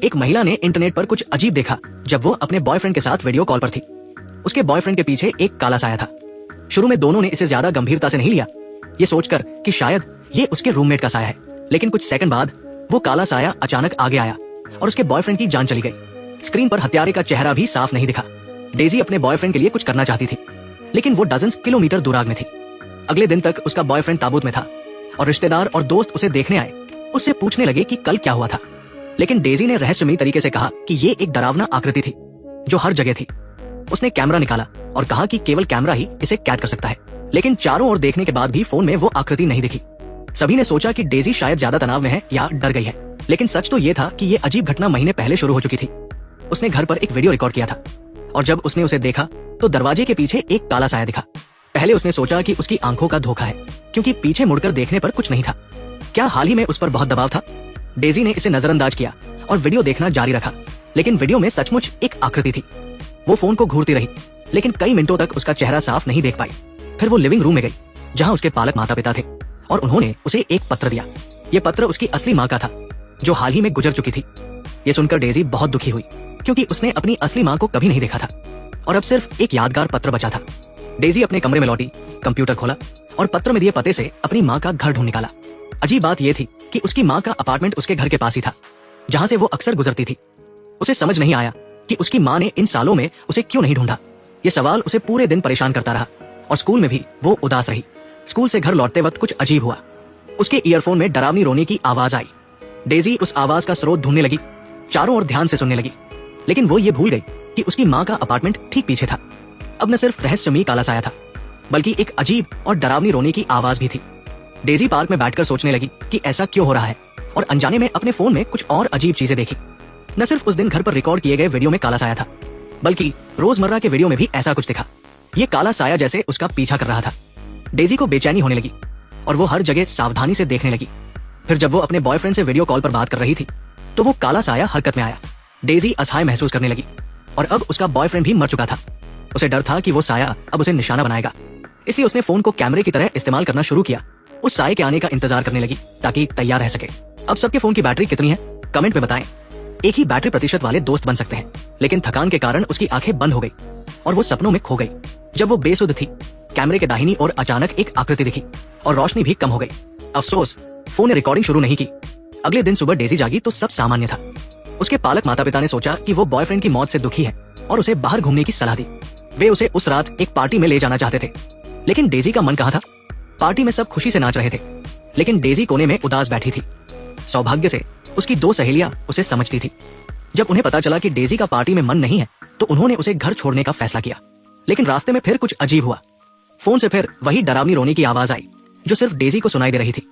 एक महिला ने इंटरनेट पर कुछ अजीब देखा जब वो अपने बॉयफ्रेंड के साथ वीडियो कॉल पर थी। उसके बॉयफ्रेंड के पीछे एक काला साया था। शुरू में दोनों ने इसे ज्यादा गंभीरता से नहीं लिया, ये सोचकर कि शायद ये उसके रूममेट का साया है। लेकिन कुछ सेकंड बाद वो काला साया अचानक आगे आया और उसके बॉयफ्रेंड की जान चली गई। स्क्रीन पर हत्यारे का चेहरा भी साफ नहीं दिखा। डेजी अपने बॉयफ्रेंड के लिए कुछ करना चाहती थी, लेकिन वो डजन्स किलोमीटर दूराग में थी। अगले दिन तक उसका बॉयफ्रेंड ताबूत में था और रिश्तेदार और दोस्त उसे देखने आए। उससे पूछने लगे कि कल क्या हुआ था, लेकिन डेजी ने रहस्यमयी तरीके से कहा कि ये एक डरावना आकृति थी जो हर जगह थी। उसने कैमरा निकाला और कहा कि केवल कैमरा ही इसे कैद कर सकता है, लेकिन चारों ओर देखने के बाद भी फोन में वो आकृति नहीं दिखी। सभी ने सोचा कि डेजी शायद ज्यादा तनाव में है या डर गई है, लेकिन सच तो ये था कि ये अजीब घटना महीने पहले शुरू हो चुकी थी। उसने घर पर एक वीडियो रिकॉर्ड किया था और जब उसने उसे देखा तो दरवाजे के पीछे एक काला साया दिखा। पहले उसने सोचा कि उसकी आंखों का धोखा है, क्योंकि पीछे मुड़कर देखने पर कुछ नहीं था। क्या हाल ही में उस पर बहुत दबाव था? डेजी ने इसे नजरअंदाज किया और वीडियो देखना जारी रखा, लेकिन वीडियो में सचमुच एक आकृति थी। वो फोन को घूरती रही, लेकिन कई मिनटों तक उसका चेहरा साफ नहीं देख पाई। फिर वो लिविंग रूम में गई जहां उसके पालक माता पिता थे और उन्होंने उसे एक पत्र दिया। ये पत्र उसकी असली माँ का था जो हाल ही में गुजर चुकी थी। ये सुनकर डेजी बहुत दुखी हुई, क्योंकि उसने अपनी असली माँ को कभी नहीं देखा था और अब सिर्फ एक यादगार पत्र बचा था। डेजी अपने कमरे में लौटी, कंप्यूटर खोला और पत्र में दिए पते से अपनी माँ का घर ढूंढ निकाला। अजीब बात यह थी कि उसकी माँ का अपार्टमेंट उसके घर के पास ही था, जहां से वो अक्सर गुजरती थी। उसे समझ नहीं आया कि उसकी माँ ने इन सालों में उसे क्यों नहीं ढूंढा। ये सवाल उसे पूरे दिन परेशान करता रहा और स्कूल में भी वो उदास रही। स्कूल से घर लौटते वक्त कुछ अजीब हुआ। उसके ईयरफोन में डरावनी रोने की आवाज आई। डेजी उस आवाज का स्रोत ढूंढने लगी, चारों ओर ध्यान से सुनने लगी, लेकिन वो ये भूल गई कि उसकी माँ का अपार्टमेंट ठीक पीछे था। अब न सिर्फ रहस्यमयी काला साया था, बल्कि एक अजीब और डरावनी रोने की आवाज भी थी। डेजी पार्क में बैठकर सोचने लगी कि ऐसा क्यों हो रहा है, और अनजाने में अपने फोन में कुछ और अजीब चीजें देखी। न सिर्फ उस दिन घर पर रिकॉर्ड किए गए वीडियो में काला साया था, बल्कि रोजमर्रा के वीडियो में भी ऐसा कुछ दिखा। ये काला साया जैसे उसका पीछा कर रहा था। डेजी को बेचैनी होने लगी और वो हर जगह सावधानी से देखने लगी। फिर जब वो अपने बॉयफ्रेंड से वीडियो कॉल पर बात कर रही थी तो वो काला साया हरकत में आया। डेजी असहाय महसूस करने लगी और अब उसका बॉयफ्रेंड भी मर चुका था। उसे डर था कि वो साया अब उसे निशाना बनाएगा, इसलिए उसने फोन को कैमरे की तरह इस्तेमाल करना शुरू किया। उस साये के आने का इंतजार करने लगी ताकि तैयार रह सके। अब सबके फोन की बैटरी कितनी है कमेंट में बताएं। एक ही बैटरी प्रतिशत वाले दोस्त बन सकते हैं, लेकिन थकान के कारण उसकी आंखें बंद हो गई और वो सपनों में खो गई। जब वो बेसुध थी, कैमरे के दाहिनी ओर अचानक एक आकृति दिखी और रोशनी भी कम हो गई। अफसोस, फोन ने रिकॉर्डिंग शुरू नहीं की। अगले दिन सुबह डेजी जागी तो सब सामान्य था। उसके पालक माता पिता ने सोचा कि वो बॉयफ्रेंड की मौत से दुखी है और उसे बाहर घूमने की सलाह दी। वे उसे उस रात एक पार्टी में ले जाना चाहते थे, लेकिन डेजी का मन कहाँ था। पार्टी में सब खुशी से नाच रहे थे, लेकिन डेजी कोने में उदास बैठी थी। सौभाग्य से उसकी दो सहेलियां उसे समझती थी। जब उन्हें पता चला कि डेजी का पार्टी में मन नहीं है तो उन्होंने उसे घर छोड़ने का फैसला किया। लेकिन रास्ते में फिर कुछ अजीब हुआ। फोन से फिर वही डरावनी रोने की आवाज आई जो सिर्फ डेजी को सुनाई दे रही थी।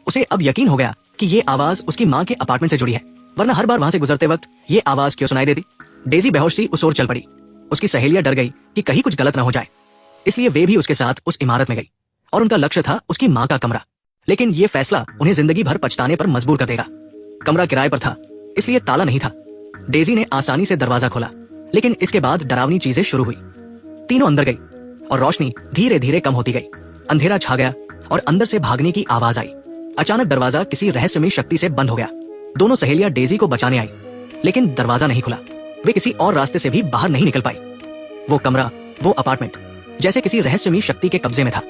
उसे अब यकीन हो गया कि ये आवाज उसकी माँ के अपार्टमेंट से जुड़ी है, वरना हर बार वहां से गुजरते वक्त ये आवाज क्यों सुनाई देती। डेजी बेहोश सी उस ओर चल पड़ी। उसकी सहेलियां डर गई कि कहीं कुछ गलत न हो जाए, इसलिए वे भी उसके साथ उस इमारत में गई और उनका लक्ष्य था उसकी माँ का कमरा। लेकिन ये फैसला उन्हें जिंदगी भर पछताने पर मजबूर कर देगा। कमरा किराए पर था, इसलिए ताला नहीं था। डेजी ने आसानी से दरवाजा खोला, लेकिन इसके बाद डरावनी चीजें शुरू हुई। तीनों अंदर गई और रोशनी धीरे धीरे कम होती गई। अंधेरा छा गया और अंदर से भागने की आवाज आई। अचानक दरवाजा किसी रहस्यमयी शक्ति से बंद हो गया। दोनों सहेलियां डेजी को बचाने आई, लेकिन दरवाजा नहीं खुला। वे किसी और रास्ते से भी बाहर नहीं निकल पाई। वो कमरा, वो अपार्टमेंट जैसे किसी रहस्यमयी शक्ति के कब्जे में था।